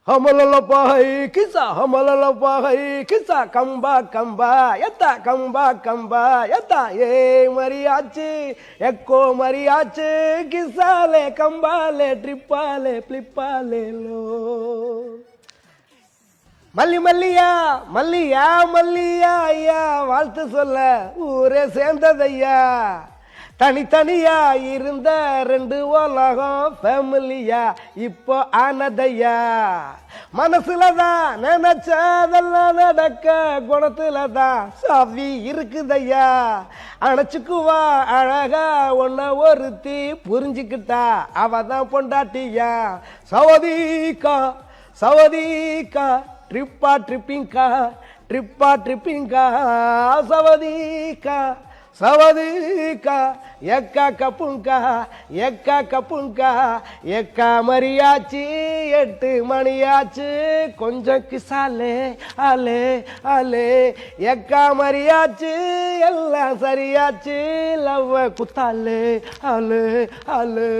Hamalalapai kisa, hamalalapai kisa, kamba kamba, yata kamba kamba, yata ye mariachi, ecco mariachi, kisale kambale, tripale, flipale lo. மல்லி மல்லியா மல்லியா மல்லியா ஐயா வாழ்த்து சொல்ல ஊரே சேர்ந்ததையா தனித்தனியா இருந்த ரெண்டு உலகம் ஃபேமிலியா இப்போ ஆனதையா மனசுலதான் நினைச்சதெல்லாம் நடக்க குணத்துலதான் சாவி இருக்குதையா அணைச்சுக்குவா அழகா ஒன்ன ஒருத்தி புரிஞ்சுக்கிட்டா அவதான் பொண்டாட்டியா சவதிக்கா சவதிக்கா ட்ரிப்பா ட்ரிப்பிங்கா ட்ரிப்பா ட்ரிப்பிங்கா சவதிக்கா சவதிக்கா எக்கா கப்புங்கா எக்கா கப்புங்கா எக்கா மரியாச்சு 8 மணியாச்சு கொஞ்சம் கிசாலே ஆலே ஆலே எக்கா மரியாச்சு எல்லாம் சரியாச்சு லவ் குத்தாலே ஆலே ஆலே